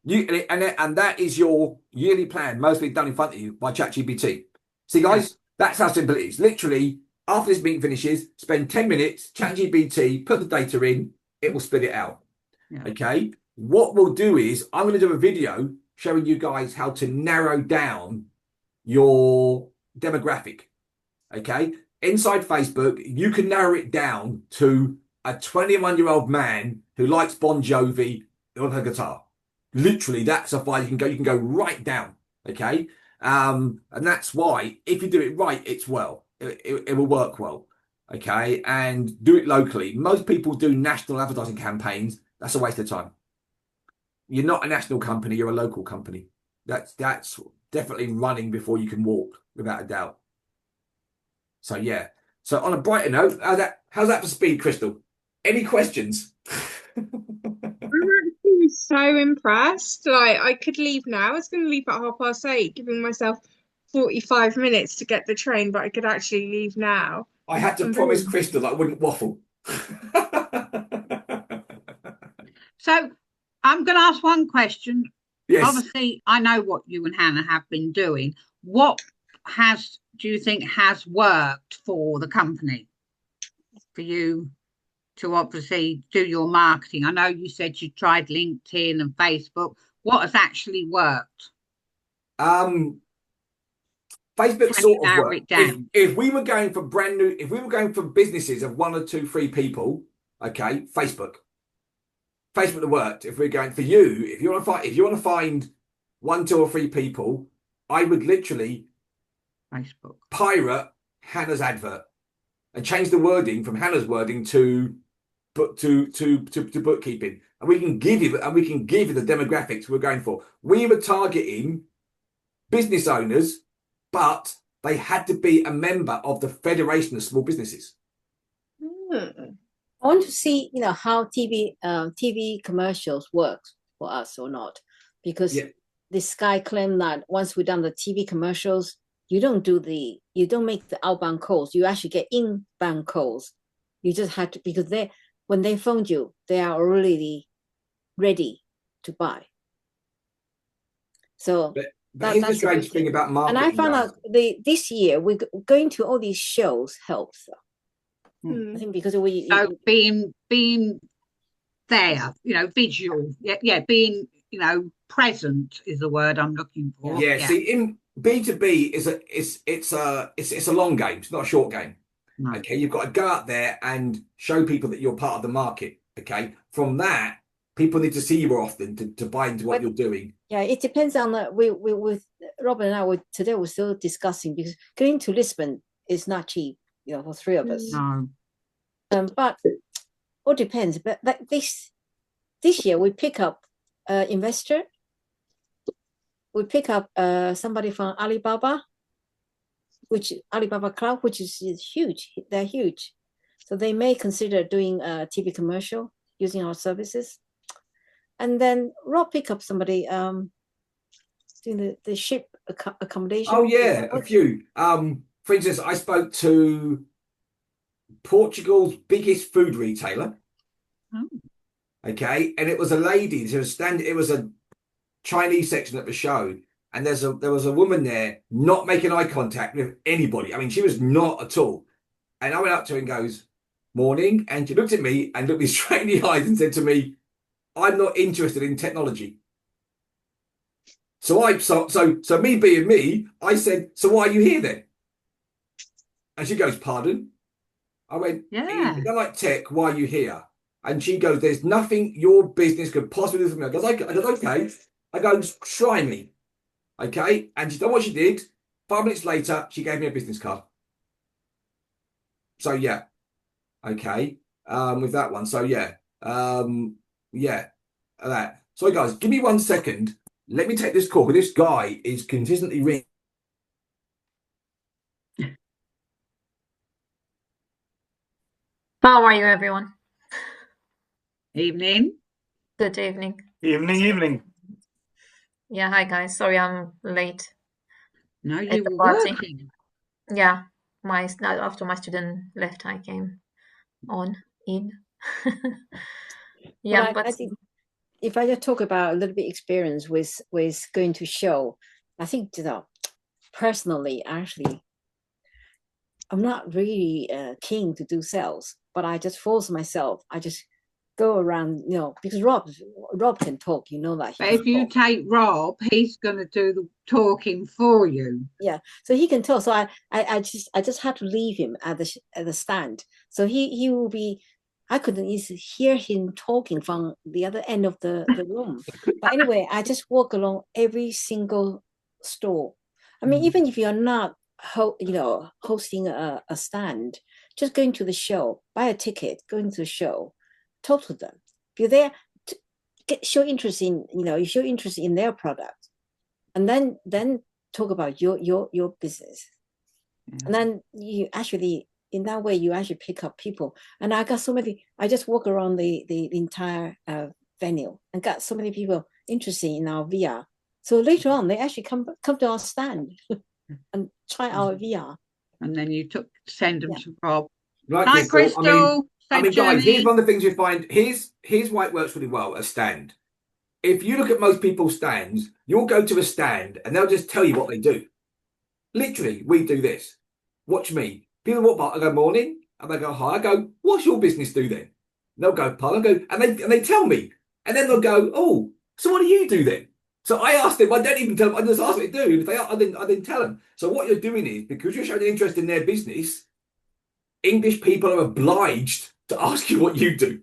and that is your yearly plan, mostly done in front of you by ChatGPT. See, guys, that's how simple it is. Literally, after this meeting finishes, spend 10 minutes, ChatGPT, put the data in, it will spit it out. Yeah. Okay. What we'll do is I'm going to do a video showing you guys how to narrow down your demographic. Okay. Inside Facebook, you can narrow it down to a 21-year-old man who likes Bon Jovi on her guitar. Literally, that's a file you can go right down. Okay. And that's why if you do it right, it will work well. Okay. And do it locally. Most people do national advertising campaigns. That's a waste of time. You're not a national company, you're a local company. That's definitely running before you can walk, without a doubt. So yeah. So on a brighter note, how's that for speed, Crystal? Any questions? I'm so impressed. Like, I could leave now. I was going to leave at 8:30, giving myself 45 minutes to get the train, but I could actually leave now. I had to promise Crystal that I wouldn't waffle. So I'm going to ask one question. Yes. Obviously, I know what you and Hannah have been doing. What do you think has worked for the company for you to obviously do your marketing? I know you said you tried LinkedIn and Facebook. What has actually worked? Facebook sort of worked. If we were going for if we were going for businesses of 1 or 2, 3 people, okay, Facebook would have worked. If we're going for you, if you want to find 1, 2, or 3 people, I would literally Facebook pirate Hannah's advert and change the wording from Hannah's wording to bookkeeping, and we can give you the demographics we're going for. We were targeting business owners, but they had to be a member of the Federation of Small Businesses. I want to see, how TV commercials work for us or not, because this guy claimed that once we've done the TV commercials, you don't make the outbound calls. You actually get inbound calls. You just had to, because when they phoned you, they are already ready to buy. So that's the strange thing about marketing. And I found out this year we're going to all these shows helps. I think because being there, visual, being present is the word I'm looking for. See, in B2B it's a long game. It's not a short game. No. Okay, you've got to go out there and show people that you're part of the market. Okay, from that, people need to see you more often to buy into what you're doing. Yeah, it depends on we with Robin and I today we're still discussing, because going to Lisbon is not cheap, for 3 of us. No. But all depends. But this year we pick up investor. We pick up somebody from Alibaba, Alibaba Cloud, which is huge. They're huge, so they may consider doing a TV commercial using our services. And then Rob pick up somebody doing the ship accommodation. Oh yeah, a few. For instance, I spoke to Portugal's biggest food retailer. Oh. Okay, and it was a lady. It was a Chinese section at the show, and there was a woman there not making eye contact with anybody. I mean, she was not at all. And I went up to her and goes, "Morning," and she looked at me and looked me straight in the eyes and said to me, "I'm not interested in technology." So me being me, I said, "So why are you here then?" And she goes, "Pardon?" I went, Yeah. "You don't like tech, why are you here?" And she goes, "There's nothing your business could possibly do for me." I goes, "Okay." I go, "Just try me." Okay. And she done what she did. 5 minutes later, she gave me a business card. So yeah. Okay. With that one. So yeah. Yeah. That. So guys, give me 1 second. Let me take this call, because this guy is consistently ringing. How are you, everyone? Evening. Good evening. Evening. Yeah, hi guys. Sorry I'm late No, at you the were party. working. Yeah, after my student left, I came in. Yeah, But I think if I just talk about a little bit experience with going to show, I think, personally, actually, I'm not really keen to do sales, but I just force myself. I just go around, because Rob can talk, that. But if you take Rob, he's going to do the talking for you. Yeah, so he can talk. So I just had to leave him at the stand. So he will be. I couldn't easily hear him talking from the other end of the room. But anyway, I just walk along every single store. I mean, even if you're not hosting a stand, just going to the show, buy a ticket, going to the show, talk to them. If you're there, show interest in you show interest in their product, and then talk about your business. And then you actually, in that way, you actually pick up people. And I got so many. I just walk around the entire venue and got so many people interested in our VR. So later on, they actually come to our stand and try our VR. And then you send them to Rob. Right, Hi, Crystal. I mean, guys, here's one of the things we find. Here's why it works really well, a stand. If you look at most people's stands, you'll go to a stand and they'll just tell you what they do. Literally, we do this. Watch me. People walk by, I go, "Morning," and they go, "Hi." I go, "What's your business do then?" And they'll go, "Pardon." I go, and they tell me, and then they'll go, "Oh, so what do you do then?" So I ask them. I don't even tell them. I just ask what they do. If I didn't tell them. So what you're doing is, because you're showing interest in their business, English people are obliged to ask you what you do.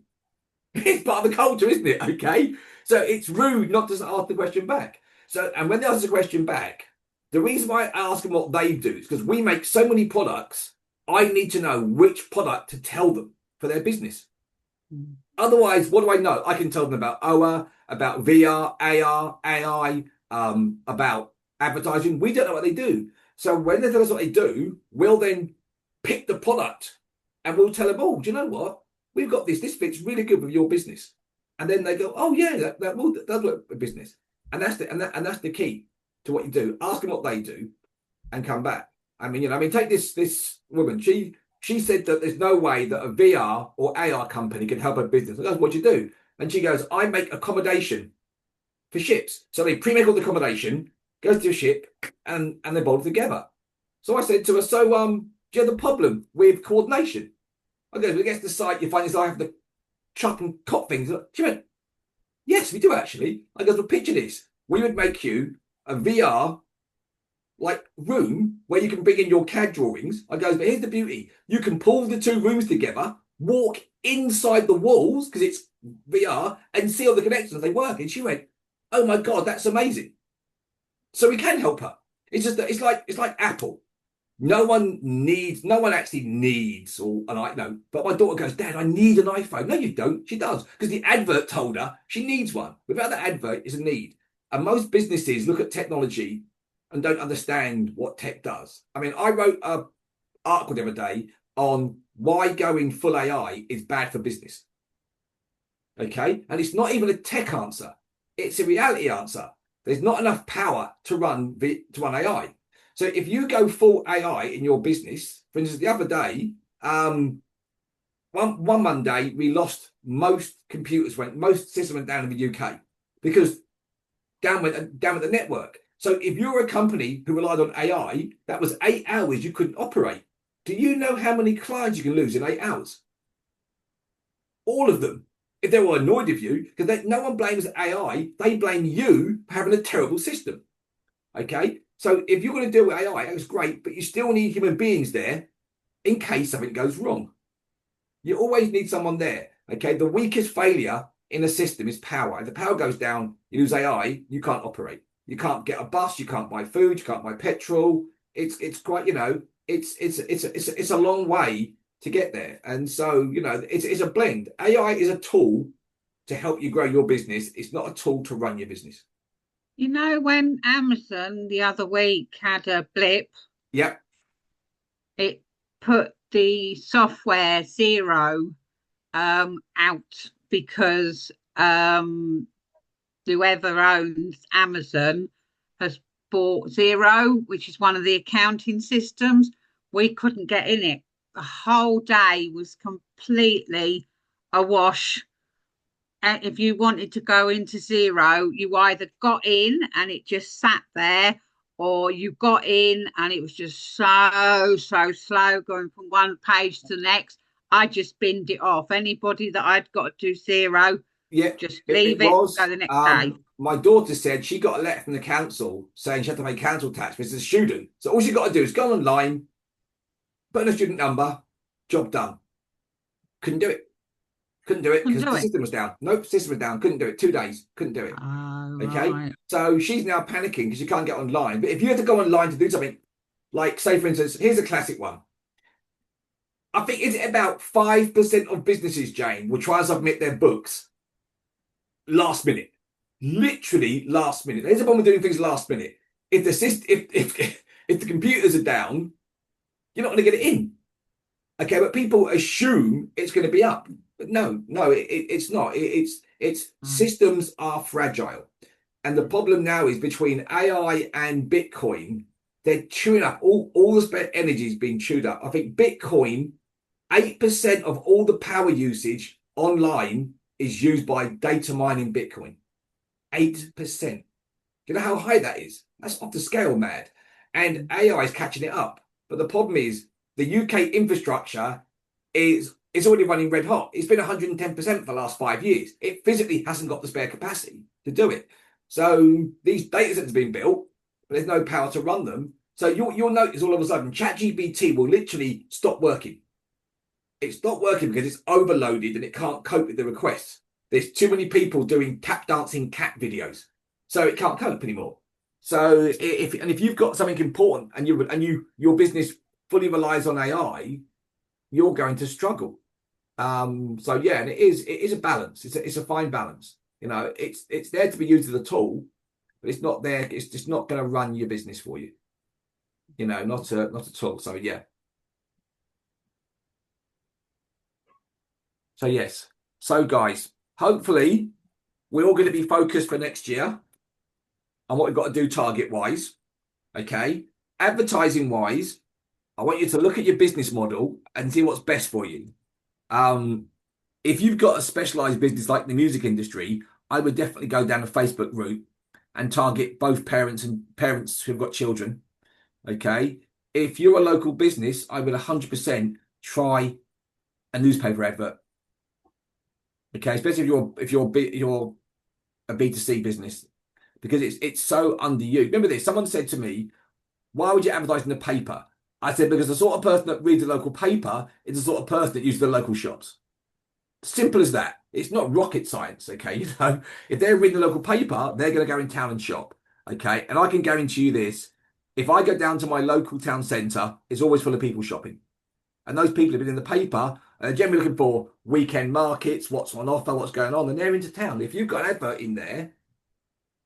It's part of the culture, isn't it? Okay. So it's rude not to ask the question back. So, and when they ask the question back, the reason why I ask them what they do is because we make so many products, I need to know which product to tell them for their business. Otherwise, what do I know? I can tell them about OA, about VR, AR, AI, about advertising. We don't know what they do. So when they tell us what they do, we'll then pick the product and we'll tell them, "Oh, do you know what? We've got this. This fits really good with your business." And then they go, "Oh yeah, that does look a business." And that's the key to what you do. Ask them what they do, and come back. I mean, take this woman. She said that there's no way that a VR or AR company can help her business. That's what you do. And she goes, "I make accommodation for ships." So they pre-make all the accommodation, goes to a ship, and they bolt it together. So I said to her, "So do you have a problem with coordination?" I go, "When it gets to the site, you find I have to chop and cop things." She went, "Yes, we do actually." I go, "Well, picture this. We would make you a VR like room where you can bring in your CAD drawings." I go, "But here's the beauty. You can pull the two rooms together, walk inside the walls because it's VR, and see all the connections. They work." And she went, "Oh my God, that's amazing." So we can help her. It's just that it's like Apple. No one actually needs, and I know, but my daughter goes, "Dad, I need an iPhone." No, you don't. She does, because the advert told her she needs one. Without the advert, it's a need. And most businesses look at technology and don't understand what tech does. I mean, I wrote an article the other day on why going full AI is bad for business. Okay, and it's not even a tech answer; it's a reality answer. There's not enough power to run AI. So if you go full AI in your business, for instance, the other day, one Monday, we lost most systems went down in the UK because down went the network. So if you're a company who relied on AI, that was 8 hours you couldn't operate. Do you know how many clients you can lose in 8 hours? All of them. If they were annoyed with you, because no one blames AI, they blame you for having a terrible system. Okay? So if you're going to deal with AI, that's great, but you still need human beings there in case something goes wrong. You always need someone there. Okay? The weakest failure in a system is power. If the power goes down, you lose AI, you can't operate. You can't get a bus, you can't buy food, you can't buy petrol. It's quite, it's a long way to get there. And so, it's a blend. AI is a tool to help you grow your business. It's not a tool to run your business. When Amazon the other week had a blip, Yep. It put the software Zero out because whoever owns Amazon has bought Zero, which is one of the accounting systems. We couldn't get in it. The whole day was completely awash. And if you wanted to go into Zero, you either got in and it just sat there, or you got in and it was just so slow going from one page to the next. I just binned it off. Anybody that I'd got to do Zero, just leave it, go the next day. My daughter said she got a letter from the council saying she had to pay council tax, but it's a student. So all she got to do is go online, put in a student number, job done. Couldn't do it because the system was down. Nope, system was down. Couldn't do it. 2 days. Couldn't do it. Okay. Right. So she's now panicking because she can't get online. But if you had to go online to do something, like say for instance, here's a classic one. I think is it about 5% of businesses, Jane, will try and submit their books last minute. Literally last minute. There's a problem with doing things last minute. If the system, if the computers are down, you're not going to get it in. Okay, but people assume it's going to be up. But no, it's not. It's systems are fragile. And the problem now is between AI and Bitcoin, they're chewing up all the spare energy is being chewed up. I think Bitcoin, 8% of all the power usage online is used by data mining Bitcoin. 8%. You know how high that is? That's off the scale, mad. And AI is catching it up. But the problem is the UK infrastructure is already running red hot. It's been 110% for the last 5 years. It physically hasn't got the spare capacity to do it. So these data centers being built, but there's no power to run them. So you'll notice all of a sudden ChatGPT will literally stop working. It's not working because it's overloaded and it can't cope with the requests. There's too many people doing tap dancing cat videos, so it can't cope anymore. So if you've got something important and your business fully relies on AI, you're going to struggle. So yeah, and it is a balance. It's a fine balance. It's there to be used as a tool, but it's not there. It's just not going to run your business for you. Not at all. So yeah. So yes. So guys, hopefully we're all going to be focused for next year on what we've got to do target wise. Okay. Advertising wise, I want you to look at your business model and see what's best for you. If you've got a specialized business like the music industry, I would definitely go down a Facebook route and target both parents and parents who've got children. Okay. If you're a local business, I would 100% try a newspaper advert. Okay, especially if you're a B2C business, because it's so underused. Remember this, someone said to me, why would you advertise in the paper? I said, because the sort of person that reads the local paper is the sort of person that uses the local shops. Simple as that. It's not rocket science, okay? If they're reading the local paper, they're going to go in town and shop, okay? And I can guarantee you this, if I go down to my local town centre, it's always full of people shopping. And those people have been in the paper, and they're generally looking for weekend markets, what's on offer, what's going on, and they're into town. If you've got an advert in there,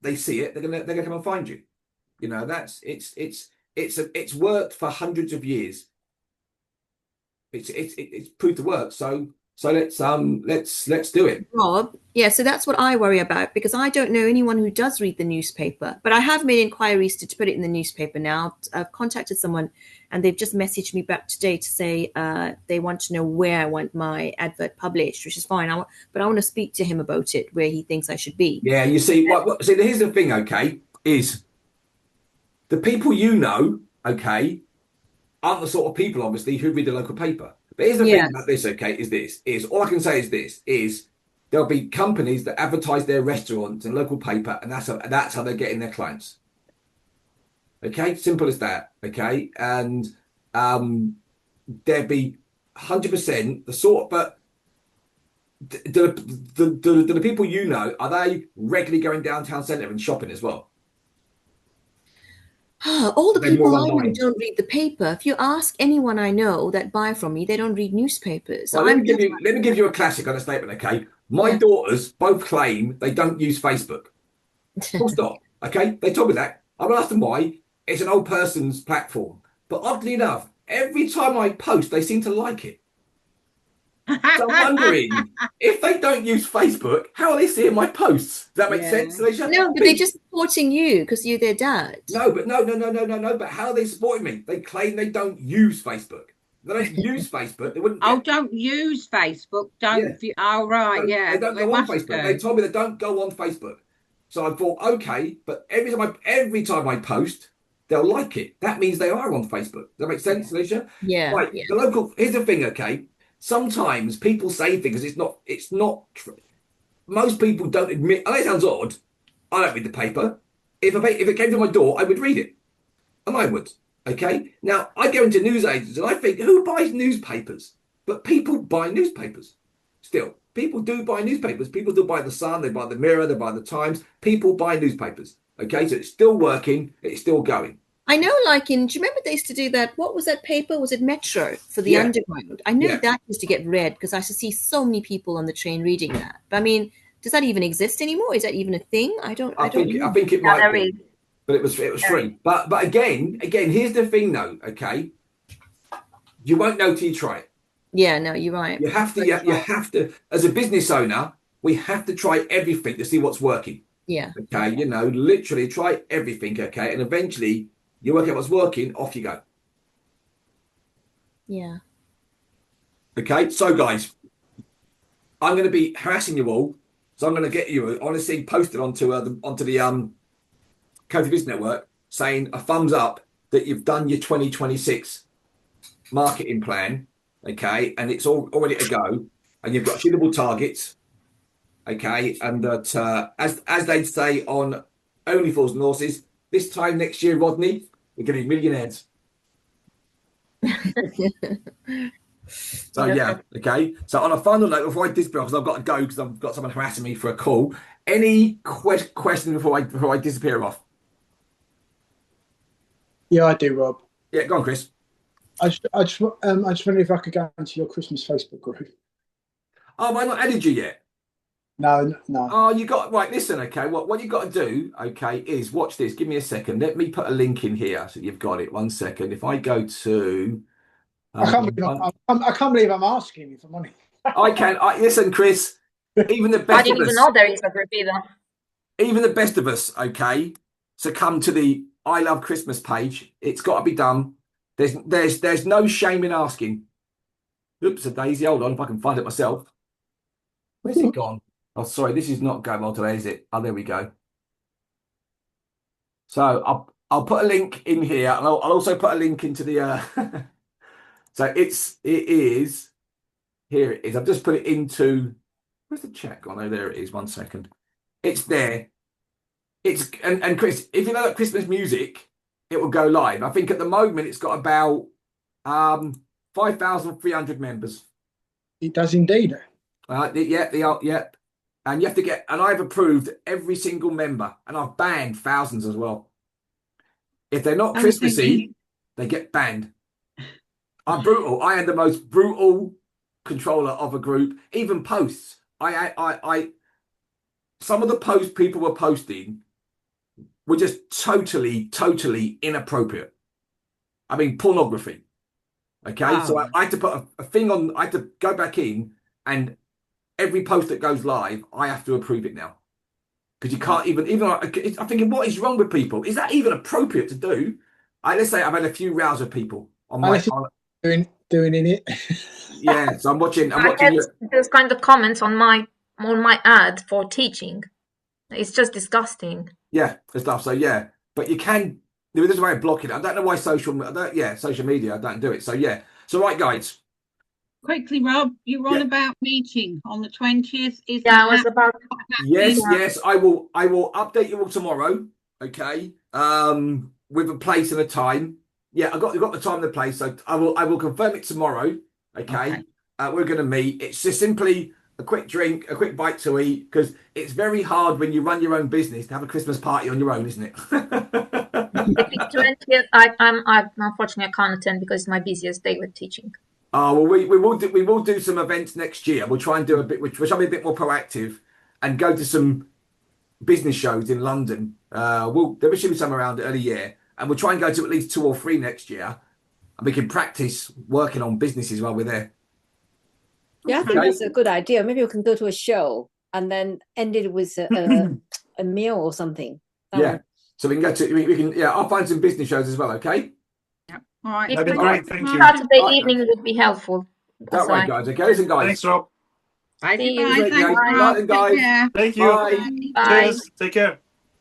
they see it, they're gonna come and find you. It's worked for hundreds of years. It's proved to work. So So let's do it. Rob, yeah, so that's what I worry about because I don't know anyone who does read the newspaper. But I have made inquiries to put it in the newspaper now. I've contacted someone and they've just messaged me back today to say they want to know where I want my advert published, which is fine. But I want to speak to him about it, where he thinks I should be. Yeah, you see, see, here's the thing, okay, is the people you know, okay, aren't the sort of people, obviously, who read the local paper. But here's the thing about this, okay, is all I can say is this, is there'll be companies that advertise their restaurants in local paper, and that's how they're getting their clients. Okay, simple as that, okay? And there'd be 100% the sort, but do the people you know, are they regularly going downtown centre and shopping as well? All the people I know don't read the paper. If you ask anyone I know that buy from me, they don't read newspapers. Well, let me give you a classic on a statement, okay? My daughters both claim they don't use Facebook. Full stop, okay? They told me that. I've asked them why. It's an old person's platform. But oddly enough, every time I post, they seem to like it. So I'm wondering, if they don't use Facebook, how are they seeing my posts? Does that make sense, Alicia? No, but they're just supporting you because you're their dad. No. But how are they supporting me? They claim they don't use Facebook. They don't use Facebook. They wouldn't. Oh, don't use Facebook. Don't. Yeah. Oh, right. They don't go on Facebook. They told me they don't go on Facebook. So I thought, okay, but every time I post, they'll like it. That means they are on Facebook. Does that make sense, Alicia? Yeah. Right. Yeah. The local. Here's the thing, okay. Sometimes people say things. It's not true. Most people don't admit. And that sounds odd. I don't read the paper. If it came to my door, I would read it, and I would. Okay. Now I go into newsagents and I think, who buys newspapers? But people buy newspapers. Still, people do buy newspapers. People do buy the Sun. They buy the Mirror. They buy the Times. People buy newspapers. Okay. So it's still working. It's still going. I know, do you remember they used to do that? What was that paper? Was it Metro for the Underground? I know that used to get read because I used to see so many people on the train reading that. But I mean, does that even exist anymore? Is that even a thing? I think it might be, but it was free. But again, here's the thing though, okay? You won't know till you try it. Yeah, no, you're right. You have to, as a business owner, we have to try everything to see what's working. Yeah. Okay, literally try everything, okay? And eventually you work out what's working, off you go. Yeah. Okay, so guys, I'm going to be harassing you all. So I'm going to get you, honestly, posted onto the Cofi Business Network saying a thumbs up that you've done your 2026 marketing plan, okay? And it's all already to go. And you've got achievable targets, okay? And that, as they say on Only Fools and Horses, this time next year, Rodney, we're going to be millionaires. So okay. So on a final note, before I disappear, because I've got to go because I've got someone harassing me for a call. Any questions before I disappear off? Yeah, I do, Rob. Yeah, go on, Chris. I just wonder if I could go into your Christmas Facebook group. Oh, have I not added you yet? No. Oh, you got right. Listen, okay. What you got to do, okay, is watch this. Give me a second. Let me put a link in here so you've got it. 1 second. If I go to, I can't believe I'm asking you for money. I can. Listen, Chris. Even the best. I didn't even know there is a group either. Even the best of us, okay, succumb to the I Love Christmas page. It's got to be done. There's no shame in asking. Oops, a daisy. Hold on, if I can find it myself. Where's it gone? Oh, sorry, this is not going well today, is it? Oh, there we go. So I'll put a link in here, and I'll also put a link into the. So it is. Here it is. I've just put it into. Where's the chat gone? Oh, there it is. 1 second. It's there. It's and Chris, if you know that Christmas music, it will go live. I think at the moment it's got about 5,300 members. It does indeed. Yeah. And you have to get, and I've approved every single member, and I've banned thousands as well. If they're not Christmassy, they get banned. I'm brutal. I am the most brutal controller of a group. Even posts. Some of the posts people were posting were just totally inappropriate. I mean, pornography. Okay, so I had to put a thing on. I had to go back in and every post that goes live, I have to approve it now. Because you can't even I'm thinking, what is wrong with people? Is that even appropriate to do? Let's say I've had a few rows with people on my doing in it. Yeah, so I'm watching those kind of comments on my ad for teaching. It's just disgusting. Yeah, and stuff. So yeah, but you can. There is a way of blocking it. I don't know why social media. I don't do it. So yeah. So right, guys. Quickly, Rob, you were on about meeting on the 20th. I was about. Yes. I will update you all tomorrow. Okay. With a place and a time. Yeah, I got the time and the place. So I will confirm it tomorrow. Okay. We're going to meet. It's just simply a quick drink, a quick bite to eat, because it's very hard when you run your own business to have a Christmas party on your own, isn't it? If it's 20th, I unfortunately I can't attend because it's my busiest day with teaching. Oh well, we will do some events next year. We'll try and do a bit, which I'll be a bit more proactive, and go to some business shows in London. There should be some around early year, and we'll try and go to at least 2 or 3 next year, and we can practice working on businesses while we're there. Yeah, I think that's a good idea. Maybe we can go to a show and then end it with a meal or something. So we can go to I'll find some business shows as well. Okay. Yeah. All right. That'd be great. Thank you. Saturday evening would be helpful. That way, guys. Okay, listen, guys. Thanks, Rob. Bye. See you. Bye. Thanks, guys. Take care. Thank you. Bye. Bye. Cheers. Take care.